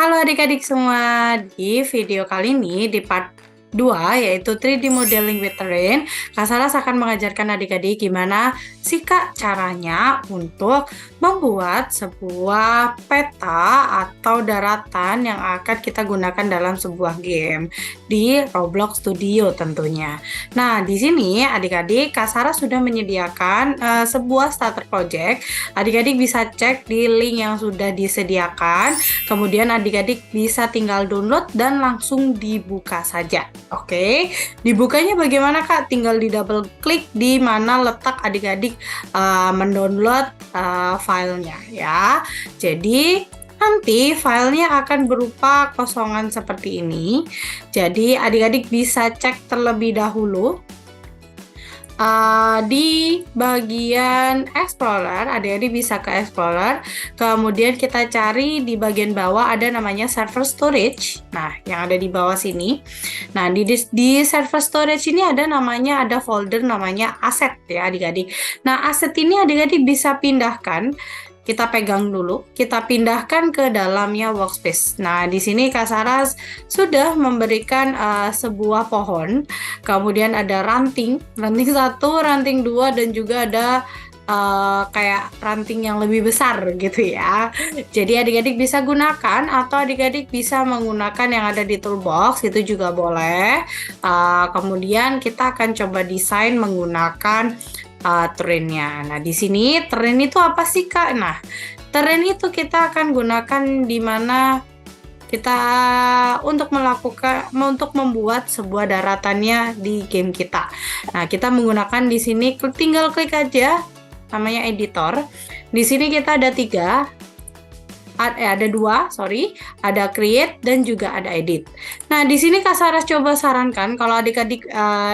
Halo adik-adik semua, di video kali ini di part 2 yaitu 3D Modeling with Terrain, Kak Saras akan mengajarkan adik-adik gimana sih Kak caranya untuk membuat sebuah peta atau daratan yang akan kita gunakan dalam sebuah game di Roblox Studio tentunya. Nah, di sini adik-adik Kak Saras sudah menyediakan sebuah starter project. Adik-adik bisa cek di link yang sudah disediakan. Kemudian adik-adik bisa tinggal download dan langsung dibuka saja. Oke, dibukanya bagaimana Kak? Tinggal di double klik di mana letak adik-adik mendownload filenya ya. Jadi nanti filenya akan berupa kosongan seperti ini. Jadi adik-adik bisa cek terlebih dahulu di bagian Explorer, adik-adik bisa ke Explorer, kemudian kita cari di bagian bawah ada namanya Server Storage. Nah, yang ada di bawah sini. Nah, di Server Storage ini ada folder namanya Aset ya adik-adik. Nah, aset ini adik-adik bisa pindahkan. Kita pegang dulu, kita pindahkan ke dalamnya workspace. Nah, di sini Kak Saras sudah memberikan sebuah pohon, kemudian ada ranting 1, ranting 2, dan juga ada kayak ranting yang lebih besar gitu ya. Jadi adik-adik bisa gunakan atau adik-adik bisa menggunakan yang ada di toolbox, itu juga boleh. Kemudian kita akan coba desain menggunakan terrainnya. Nah, di sini terrain itu apa sih Kak? Nah, terrain itu kita akan gunakan di mana kita untuk membuat sebuah daratannya di game kita. Nah, kita menggunakan di sini tinggal klik aja namanya editor. Di sini kita ada ada 2, ada create dan juga ada edit. Nah, di sini Kak Saras coba sarankan kalau adik-adik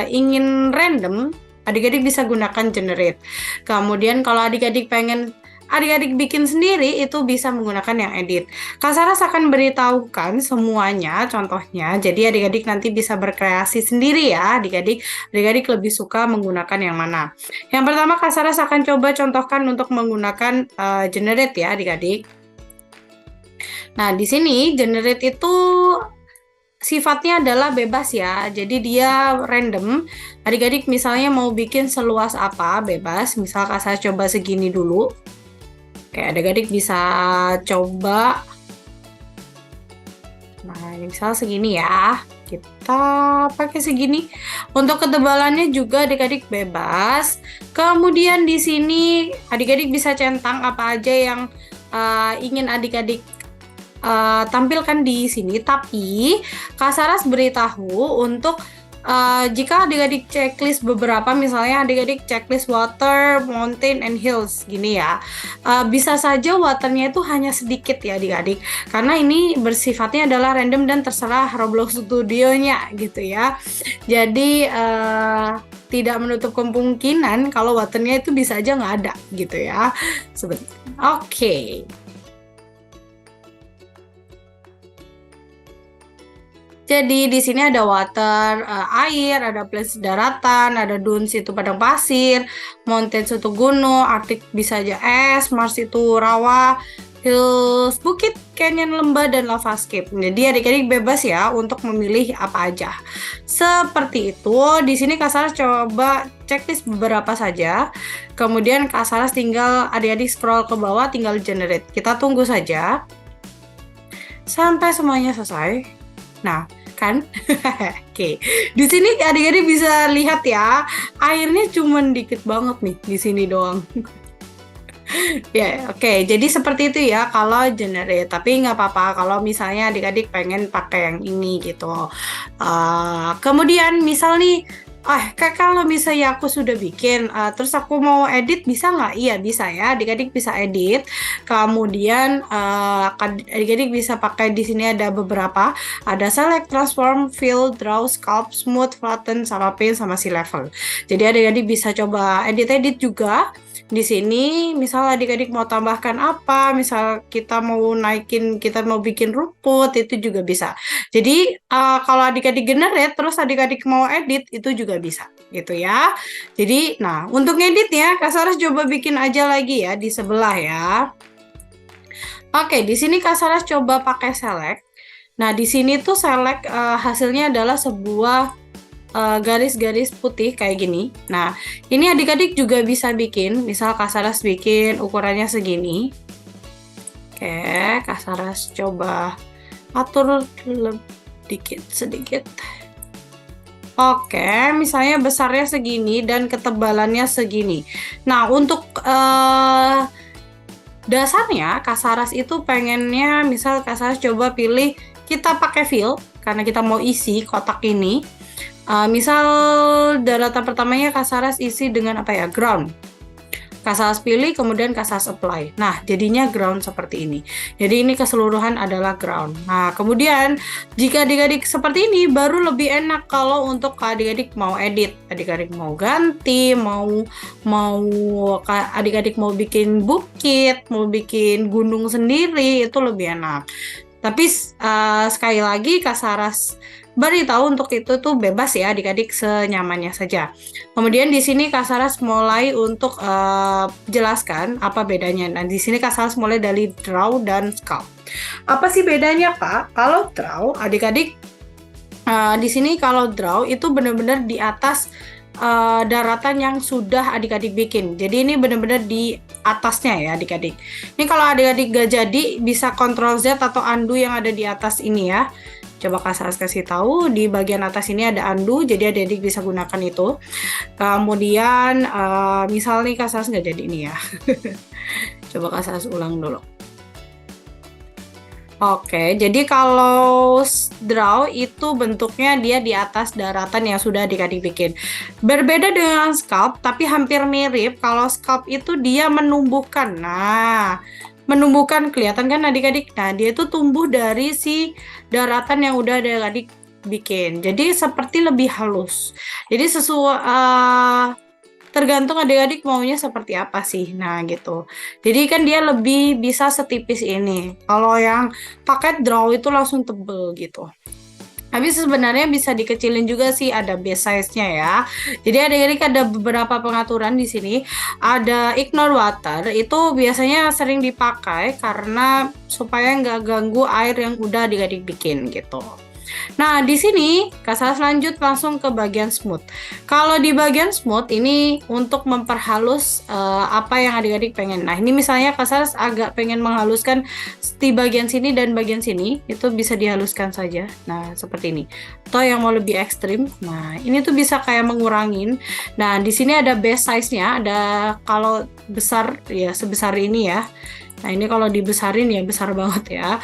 ingin random, adik-adik bisa gunakan generate. Kemudian kalau adik-adik pengen adik-adik bikin sendiri, itu bisa menggunakan yang edit. Kak Saras akan beritahukan semuanya contohnya, jadi adik-adik nanti bisa berkreasi sendiri ya adik-adik. Adik-adik lebih suka menggunakan yang mana. Yang pertama Kak Saras akan coba contohkan untuk menggunakan generate ya adik-adik. Nah, di sini generate itu sifatnya adalah bebas ya, jadi dia random. Adik-adik misalnya mau bikin seluas apa, bebas. Misal Kak Saras coba segini dulu. Oke, adik-adik bisa coba. Nah, ini misal segini ya. Kita pakai segini. Untuk ketebalannya juga adik-adik bebas. Kemudian di sini adik-adik bisa centang apa aja yang ingin adik-adik tampilkan di sini, tapi Kak Saras beritahu untuk jika adik-adik checklist beberapa, misalnya adik-adik checklist water, mountain, and hills gini ya, bisa saja waternya itu hanya sedikit ya adik-adik, karena ini bersifatnya adalah random dan terserah Roblox Studio-nya gitu ya. Jadi tidak menutup kemungkinan kalau waternya itu bisa aja nggak ada gitu ya. Oke. Jadi di sini ada water, air, ada place daratan, ada dunes itu padang pasir, mountains itu gunung, Arctic bisa aja es, Mars itu rawa, hills bukit, canyon lembah, dan lavascape. Jadi adik-adik bebas ya untuk memilih apa aja. Seperti itu. Di sini Kak Saras coba checklist beberapa saja. Kemudian Kak Saras tinggal adik-adik scroll ke bawah, tinggal generate. Kita tunggu saja sampai semuanya selesai. Nah, kan? Oke. Di sini adik-adik bisa lihat ya, airnya cuman dikit banget nih di sini doang. Ya, oke. Jadi seperti itu ya kalau generate. Tapi nggak apa-apa kalau misalnya adik-adik pengen pakai yang ini gitu. Kemudian misal nih, kalau misalnya aku sudah bikin, terus aku mau edit, bisa nggak? Iya, bisa ya. Adik-adik bisa edit. Kemudian adik-adik bisa pakai di sini ada beberapa. Ada select, transform, fill, draw, sculpt, smooth, flatten, sama paint, sama si level. Jadi adik-adik bisa coba edit-edit juga. Di sini misal adik-adik mau tambahkan apa, misal kita mau bikin rumput, itu juga bisa. Jadi kalau adik-adik generate terus adik-adik mau edit, itu juga bisa gitu ya. Jadi nah, untuk ngedit ya Kak Saras coba bikin aja lagi ya di sebelah ya. Oke, di sini Kak Saras coba pakai select. Nah, di sini tuh select hasilnya adalah sebuah garis-garis putih kayak gini. Nah, ini adik-adik juga bisa bikin. Misal Kak Saras bikin ukurannya segini. Oke, Kak Saras coba atur sedikit. Oke, misalnya besarnya segini dan ketebalannya segini. Nah, untuk dasarnya Kak Saras itu pengennya, misal Kak Saras coba pilih kita pakai fill karena kita mau isi kotak ini. Misal daratan pertamanya Kak Saras isi dengan apa ya? Ground. Kak Saras pilih, kemudian Kak Saras apply. Nah, jadinya ground seperti ini. Jadi ini keseluruhan adalah ground. Nah, kemudian jika adik-adik seperti ini, baru lebih enak kalau untuk adik-adik mau edit. Adik-adik mau ganti, mau adik-adik mau bikin bukit, mau bikin gunung sendiri, itu lebih enak. Tapi sekali lagi Kak Saras beritahu untuk itu tuh bebas ya adik-adik senyamannya saja. Kemudian di sini Kak Saras mulai untuk jelaskan apa bedanya. Nah, di sini Kak Saras mulai dari draw dan sculpt. Apa sih bedanya Kak? Kalau draw adik-adik di sini kalau draw itu benar-benar di atas daratan yang sudah adik-adik bikin. Jadi ini benar-benar di atasnya ya adik-adik. Ini kalau adik-adik gak jadi bisa Ctrl Z atau undo yang ada di atas ini ya. Coba Kak Saras kasih tahu di bagian atas ini ada undo, jadi adik-adik bisa gunakan itu. Kemudian misalnya Kak Saras nggak jadi ini ya. Coba Kak Saras ulang dulu. Oke, jadi kalau draw itu bentuknya dia di atas daratan yang sudah adik-adik bikin. Berbeda dengan sculpt, tapi hampir mirip. Kalau sculpt itu dia menumbuhkan. Nah, menumbuhkan kelihatan kan adik-adik? Nah, dia itu tumbuh dari si daratan yang udah adik-adik bikin. Jadi seperti lebih halus. Jadi sesuai tergantung adik-adik maunya seperti apa sih. Nah, gitu. Jadi kan dia lebih bisa setipis ini. Kalau yang paket draw itu langsung tebel gitu. Tapi sebenarnya bisa dikecilin juga sih, ada base size-nya ya. Jadi adik-adik ada beberapa pengaturan di sini. Ada ignore water, itu biasanya sering dipakai karena supaya nggak ganggu air yang udah adik-adik bikin gitu. Nah, di sini Kak Saras lanjut langsung ke bagian smooth. Kalau di bagian smooth ini untuk memperhalus apa yang adik-adik pengen. Nah, ini misalnya Kak Saras agak pengen menghaluskan di bagian sini dan bagian sini, itu bisa dihaluskan saja. Nah, seperti ini. Atau yang mau lebih ekstrim, nah ini tuh bisa kayak mengurangin. Nah, di sini ada base size-nya, ada kalau besar ya sebesar ini ya. Nah, ini kalau dibesarin ya besar banget ya.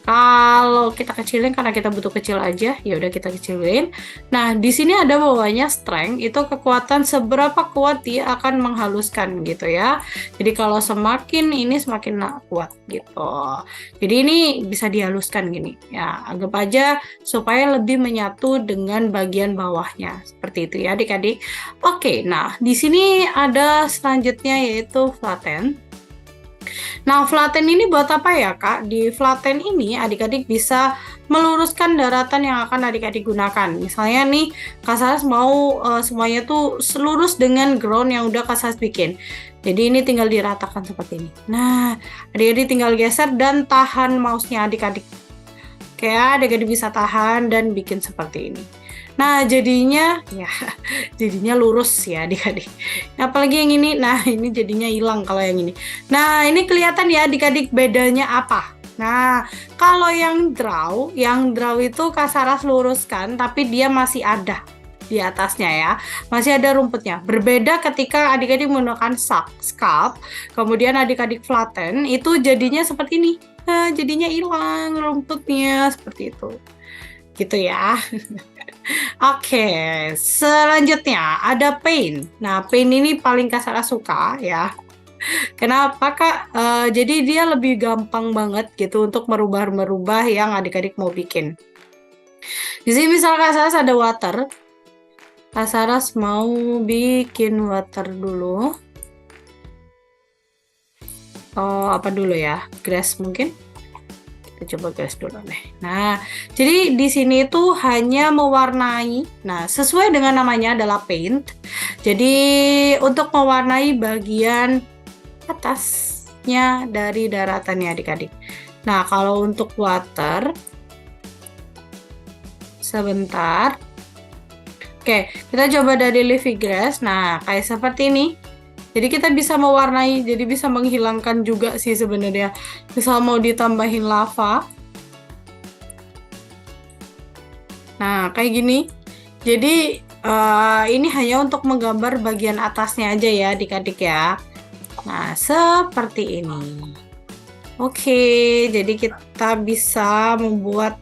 Kalau kita kecilin karena kita butuh kecil aja, ya udah kita kecilin. Nah, di sini ada bawahnya strength, itu kekuatan seberapa kuat dia akan menghaluskan gitu ya. Jadi kalau semakin ini semakin kuat gitu. Jadi ini bisa dihaluskan gini. Ya, anggap aja supaya lebih menyatu dengan bagian bawahnya. Seperti itu ya adik-adik. Oke, nah di sini ada selanjutnya yaitu flatten. Nah, flatten ini buat apa ya, Kak? Di flatten ini adik-adik bisa meluruskan daratan yang akan adik-adik gunakan. Misalnya nih, Kak Saras mau semuanya tuh lurus dengan ground yang udah Kak Saras bikin. Jadi ini tinggal diratakan seperti ini. Nah, adik-adik tinggal geser dan tahan mouse-nya adik-adik. Kayak adik-adik bisa tahan dan bikin seperti ini. Nah, jadinya ya jadinya lurus ya adik-adik. Apalagi yang ini, nah ini jadinya hilang kalau yang ini. Nah, ini kelihatan ya adik-adik bedanya apa. Nah, kalau yang draw itu Kak Saras luruskan tapi dia masih ada di atasnya ya. Masih ada rumputnya. Berbeda ketika adik-adik menggunakan sculpt, kemudian adik-adik flatten, itu jadinya seperti ini. Nah, jadinya hilang rumputnya seperti itu. Gitu ya. Oke, selanjutnya ada paint. Nah, paint ini paling Kak Saras suka ya. Kenapa Kak? Jadi dia lebih gampang banget gitu untuk merubah-merubah yang adik-adik mau bikin. Di sini misal Kak Saras ada water. Kak Saras mau bikin water dulu. Oh, apa dulu ya? Grass mungkin? Kita coba gas dulu deh. Nah, jadi di sini itu hanya mewarnai. Nah, sesuai dengan namanya adalah paint. Jadi untuk mewarnai bagian atas. selanjutnya dari daratannya adik-adik. Nah, kalau untuk water, sebentar. Oke, kita coba dari leafy grass. Nah, kayak seperti ini. Jadi kita bisa mewarnai, jadi bisa menghilangkan juga sih sebenarnya. Misal mau ditambahin lava. Nah, kayak gini. Jadi ini hanya untuk menggambar bagian atasnya aja ya adik-adik ya. Nah, seperti ini. Oke, jadi kita bisa membuat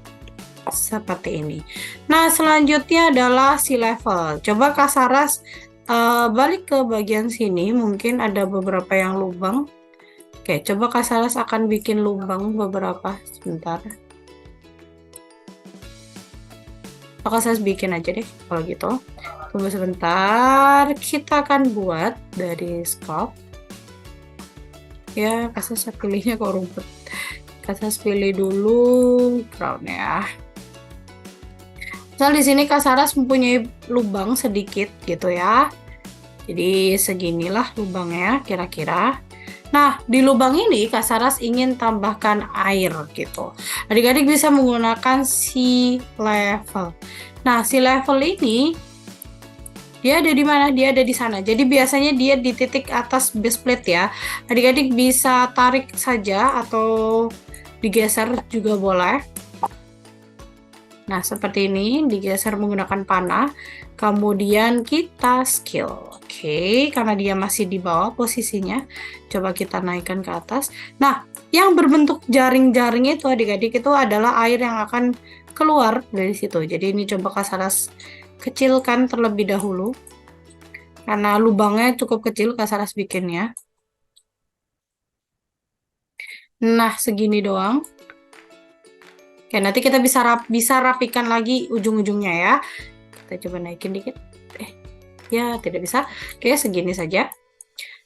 seperti ini. Nah, selanjutnya adalah sea level. Coba Kak Saras balik ke bagian sini, mungkin ada beberapa yang lubang. Oke, coba Kak Saras akan bikin lubang beberapa. Sebentar. Kak Saras bikin aja deh kalau gitu. Tunggu sebentar. Kita akan buat dari scope. Ya, Kak Saras pilihnya kok rumput. Kak Saras pilih dulu ground ya. Misal di sini Kak Saras mempunyai lubang sedikit gitu ya. Jadi seginilah lubangnya kira-kira. Nah, di lubang ini Kak Saras ingin tambahkan air gitu. Adik-adik bisa menggunakan sea level. Nah, sea level ini dia ada di mana? Dia ada di sana. Jadi biasanya dia di titik atas base plate ya. Adik-adik bisa tarik saja atau digeser juga boleh. Nah, seperti ini, digeser menggunakan panah. Kemudian kita scale. Oke, karena dia masih di bawah posisinya, coba kita naikkan ke atas. Nah, yang berbentuk jaring-jaring itu adik-adik itu adalah air yang akan keluar dari situ. Jadi ini coba Kak Saras kecilkan terlebih dahulu. Karena lubangnya cukup kecil Kak Saras bikinnya. Nah, segini doang. Oke, nanti kita bisa rapikan lagi ujung-ujungnya ya. Kita coba naikin dikit. Ya, tidak bisa. Oke, segini saja.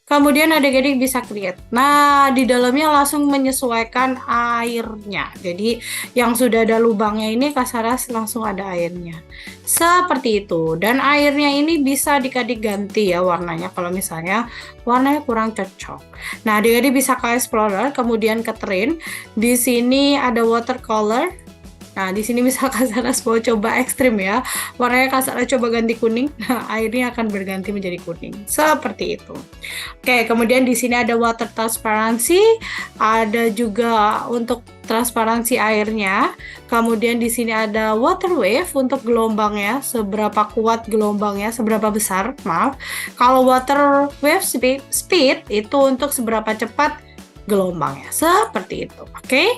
Kemudian adik-adik bisa create. Nah, di dalamnya langsung menyesuaikan airnya. Jadi, yang sudah ada lubangnya ini Kak Saras langsung ada airnya. Seperti itu. Dan airnya ini bisa adik-adik ganti ya warnanya. Kalau misalnya warnanya kurang cocok. Nah, adik-adik bisa ke Explorer, kemudian ke Terrain. Di sini ada watercolor. Nah, di sini misal Kak Saras mau coba ekstrim ya. Warnanya Kak Saras coba ganti kuning. Nah, airnya akan berganti menjadi kuning. Seperti itu. Oke, kemudian di sini ada water transparency. Ada juga untuk transparansi airnya. Kemudian di sini ada water wave untuk gelombangnya. Seberapa kuat gelombangnya, seberapa besar, maaf. Kalau water wave speed itu untuk seberapa cepat gelombangnya. Seperti itu. Oke.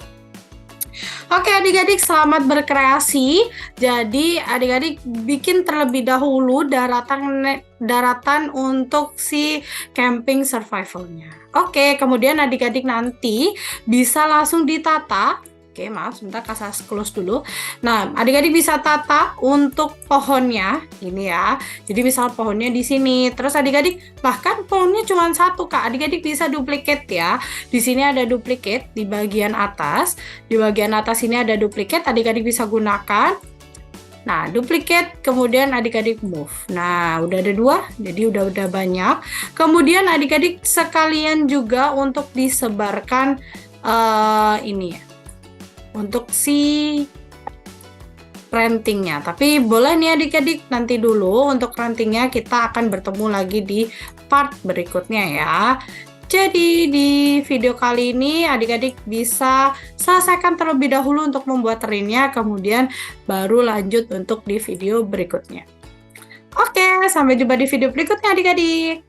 Oke adik-adik, selamat berkreasi. Jadi adik-adik bikin terlebih dahulu daratan untuk si camping survivalnya. Oke, kemudian adik-adik nanti bisa langsung ditata. Oke, maaf, sebentar Kak Saras close dulu. Nah, adik-adik bisa tata untuk pohonnya, ini ya. Jadi misal pohonnya di sini, terus adik-adik bahkan pohonnya cuma satu Kak. Adik-adik bisa duplicate ya. Di sini ada duplicate di bagian atas. Di bagian atas ini ada duplicate, adik-adik bisa gunakan. Nah, duplicate, kemudian adik-adik move. Nah, udah ada 2, jadi udah banyak. Kemudian adik-adik sekalian juga untuk disebarkan ini ya. Untuk si rantingnya, tapi boleh nih adik-adik nanti dulu untuk rantingnya kita akan bertemu lagi di part berikutnya ya. Jadi di video kali ini adik-adik bisa selesaikan terlebih dahulu untuk membuat terrainnya, kemudian baru lanjut untuk di video berikutnya. Oke, sampai jumpa di video berikutnya adik-adik.